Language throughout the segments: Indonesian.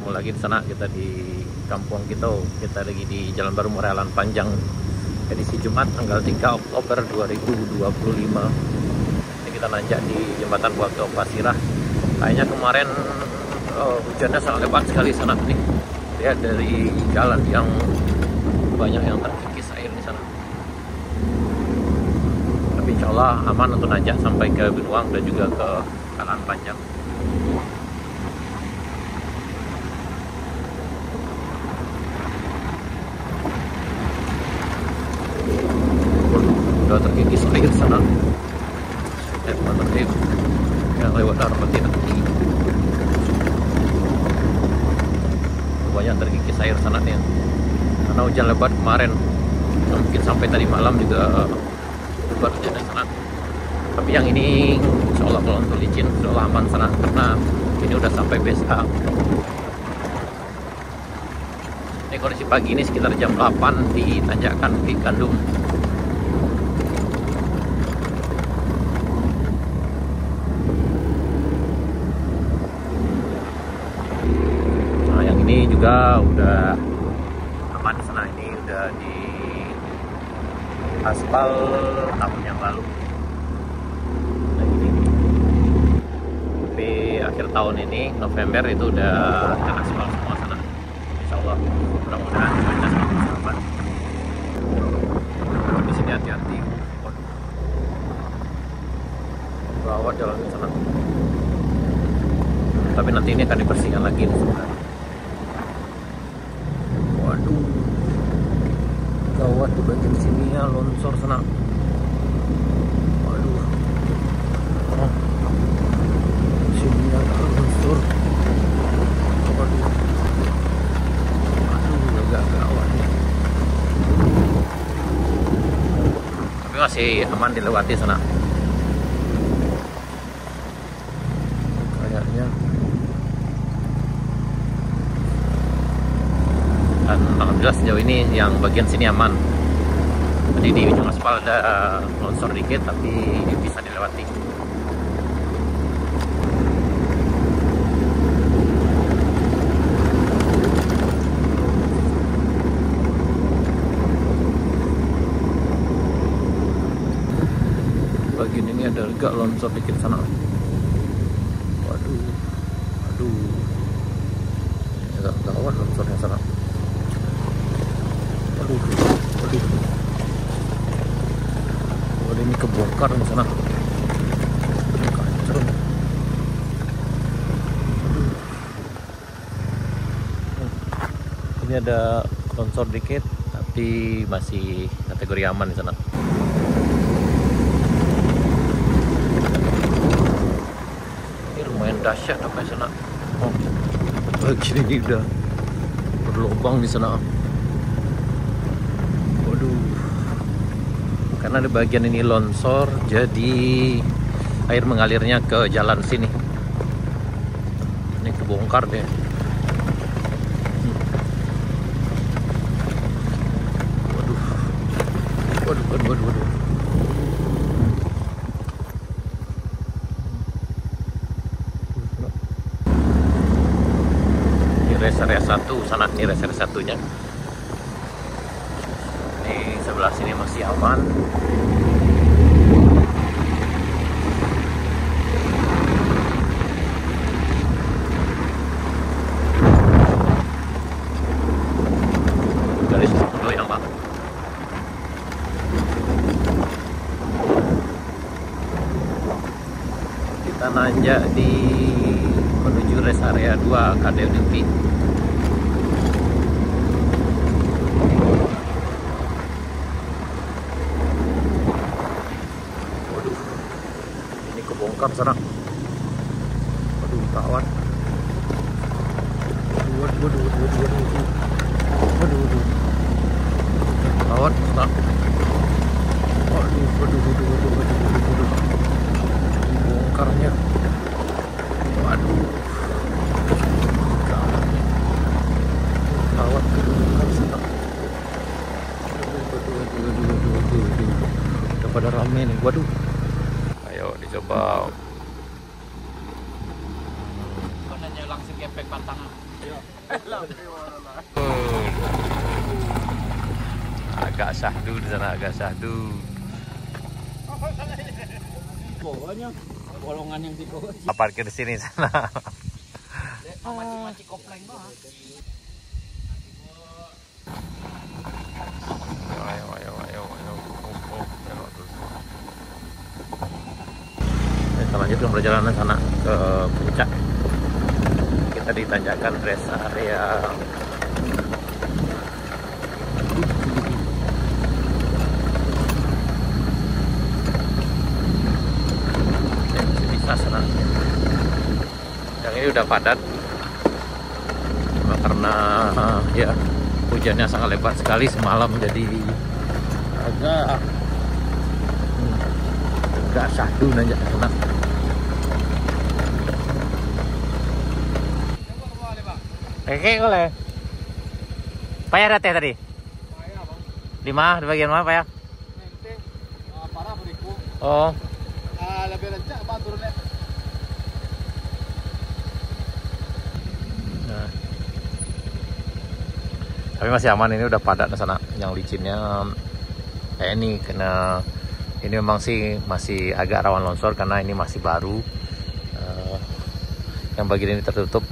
ketemu lagi di sana. Kita di kampung kita lagi di Jalan Baru Morealan Panjang, edisi Jumat tanggal 3 Oktober 2025. Ini kita nanjak di jembatan Buato Pasirah. Kayaknya kemarin hujannya sangat lebat sekali sana nih. Lihat dari jalan yang banyak yang terkikis air di sana. Tapi insya Allah aman untuk nanjak sampai ke Binuang dan juga ke Kanan Panjang. Udah terkikis air sana. Motor yang lewat arah tidak tinggi. Banyak terkikis air sana nih. Karena hujan lebat kemarin, mungkin sampai tadi malam juga lebat hujan di sana. Tapi yang ini insya Allah kalau untuk licin insya Allah aman sana, karena ini udah sampai base A. Ini kondisi pagi ini sekitar jam 8 di tanjakan di Gandum. Nah yang ini juga udah aman di sana, ini udah di aspal tahun yang lalu. Nah ini di akhir tahun ini November itu udah aspal semua sana. Insya Allah mudah-mudahan cuaca semakin sahabat. Di sini hati-hati. Gawat jalan di sana. Tapi nanti ini akan dibersihkan lagi sebenarnya. Waduh, gawat di bagian sini ya, longsor sana. Waduh, oh, sini ada longsor. Waduh, agak gawat. Tapi masih aman dilewati sana. Kayaknya. Dan alhamdulillah sejauh ini yang bagian sini aman. Tadi di ujung aspal ada longsor dikit tapi bisa dilewati. Bagian ini ada agak longsor dikit sana. Waduh, aduh, agak gawat longsornya sana. Waduh, ini kebongkar di sana. Kacau. Ini ada longsor dikit, tapi masih kategori aman di sana. Ini lumayan dahsyat apa di sana. Oh, bagian ini udah berlubang di sana. Karena di bagian ini longsor, jadi air mengalirnya ke jalan sini. Ini kebongkar deh. Waduh. Ini rest area 1 sana, ini rest area 1-nya. Sebelah sini masih aman. Garis dulu yang bang. Kita nanjak di menuju rest area 2 KDUP. Bongkar sana. Waduh, gawat. Waduh. Gawat sana. Waduh. Bongkarnya. Waduh. Gawat bongkar sana. Udah pada rame nih. Waduh. Ayo dicoba. Konanya langsung kepek pantangan. Agak syahdu di sana, agak syahdu. Bawahnya bolongan yang di bawah. Parkir di sini sana. Masih kopling mah. Ayo. Kita lanjutkan perjalanan sana ke puncak. Kita di tanjakan rest area. Bisa sana. Yang ini udah padat karena ya hujannya sangat lebat sekali semalam, jadi agak syahdu nanjak sana. Oke, boleh. Payah ada teh tadi? Payah, Bang. Di mana? Di bagian mana payah? Parah beriku. Oh. Lebih lencak Pak turunnya. Nah. Tapi masih aman, ini udah padat di sana. Yang licinnya ini kena, ini memang sih masih agak rawan longsor karena ini masih baru. Yang bagian ini tertutup.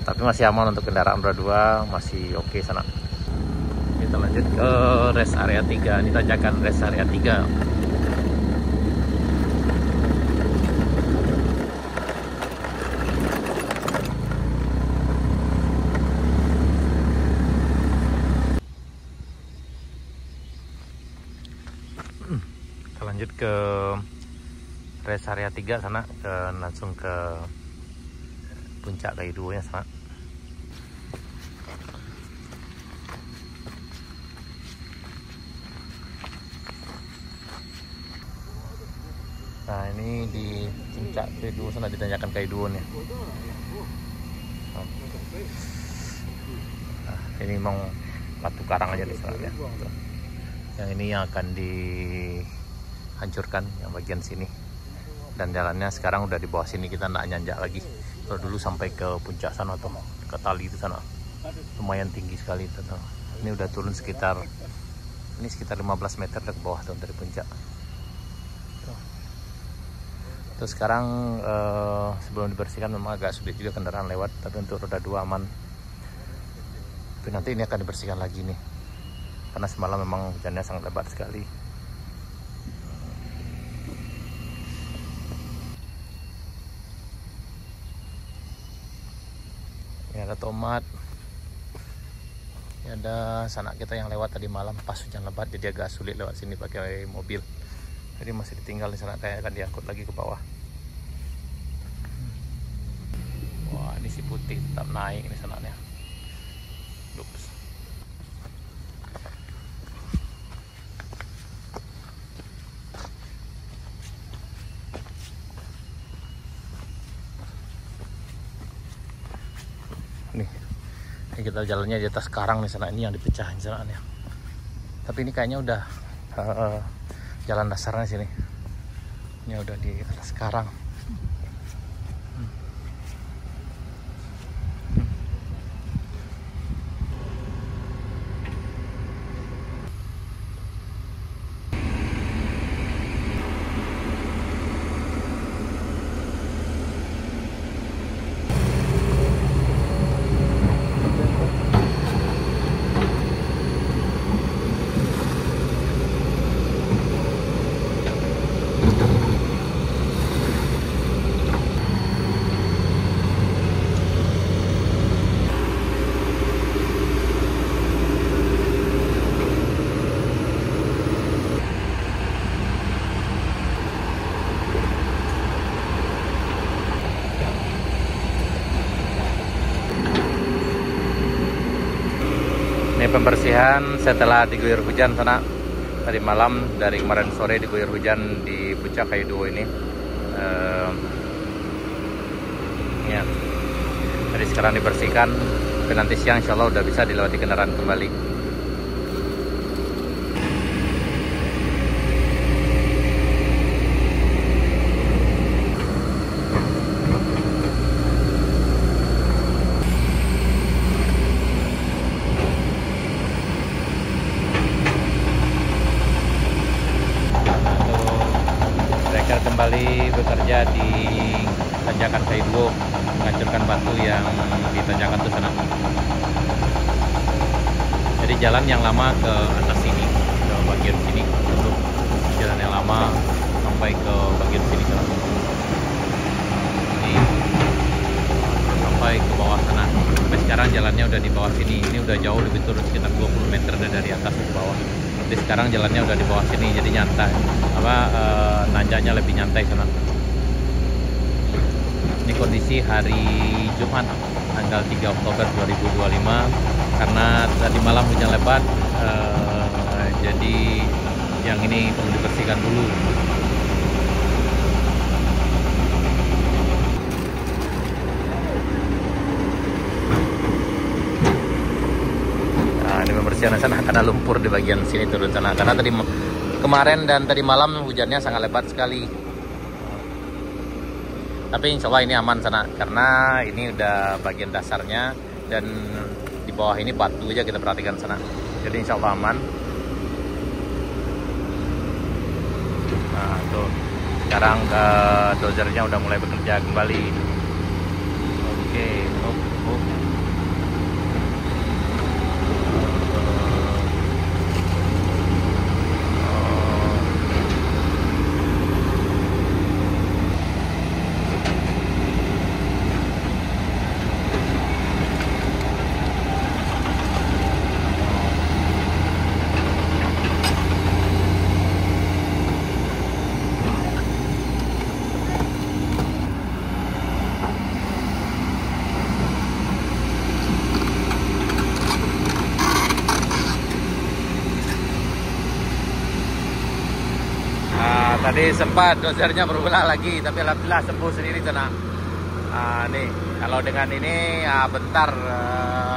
Tapi masih aman untuk kendaraan roda 2, masih oke sana. Kita lanjut ke rest area 3. Ini tanjakan rest area 3. Kita lanjut ke rest area 3 sana, langsung ke puncak K2 nya sana. Nah, ini di puncak K2 sana, di tanjakan K2 nih. Nah, ini memang batu karang aja di sana ya. Yang ini yang akan dihancurkan yang bagian sini. Dan jalannya sekarang udah di bawah sini, kita nggak nanjak lagi. Kalau dulu sampai ke puncak sana tuh, ke tali itu sana, lumayan tinggi sekali itu. Ini udah turun sekitar 15 meter ke bawah tuh dari puncak. Terus sekarang sebelum dibersihkan memang agak sulit juga kendaraan lewat, tapi untuk roda 2 aman. Tapi nanti ini akan dibersihkan lagi nih, karena semalam memang hujannya sangat lebat sekali. Ini ada tomat. Ini ada sanak kita yang lewat tadi malam pas hujan lebat, jadi agak sulit lewat sini pakai mobil. Jadi masih ditinggal di sana, kayak akan diangkut lagi ke bawah. Wah, ini si putih tetap naik ini sanaknya. Ups. Nih, ini kita jalannya di atas karang nih sana, ini yang dipecahin sanaknya. Tapi ini kayaknya udah jalan dasarnya sini. Ini udah di atas karang. Ini pembersihan setelah diguyur hujan sana tadi malam, dari kemarin sore diguyur hujan di puncak K2 ini. Ya. Jadi sekarang dibersihkan, dan nanti siang insya Allah udah bisa dilewati kendaraan kembali. di tanjakan tuh sana. Jadi jalan yang lama ke atas sini, ke bagian sini, untuk jalan yang lama sampai ke bagian sini sana. Ini sampai ke bawah sana. Sampai sekarang jalannya udah di bawah sini. Ini udah jauh lebih turun, sekitar 20 meter dari atas ke bawah. Tapi sekarang jalannya udah di bawah sini, jadi nyantai. Nanjaknya lebih nyantai sana. Ini kondisi hari Jumat tanggal 3 Oktober 2025, karena tadi malam hujan lebat, jadi yang ini perlu dibersihkan dulu. Nah, ini pembersihan sana karena lumpur di bagian sini turun sana, karena tadi kemarin dan tadi malam hujannya sangat lebat sekali. Tapi insya Allah ini aman sana, karena ini udah bagian dasarnya dan di bawah ini batu aja kita perhatikan sana. Jadi insya Allah aman. Nah tuh, sekarang dozernya udah mulai bekerja kembali. Oke, tadi sempat dozernya berulah lagi, tapi alhamdulillah sembuh sendiri sana. Nih, kalau dengan ini bentar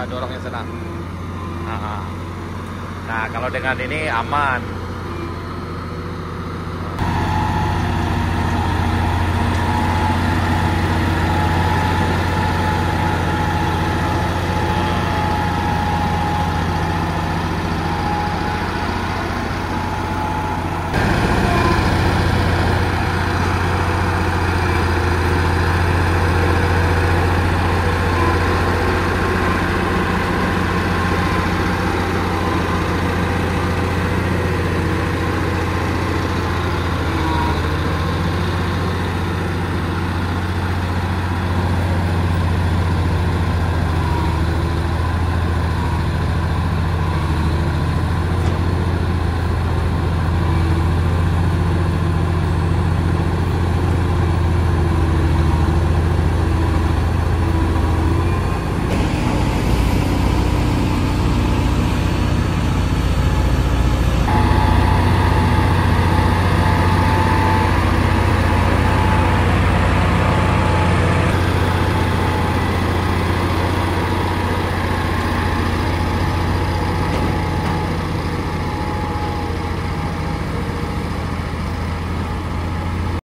dorongnya sana. Nah, kalau dengan ini aman.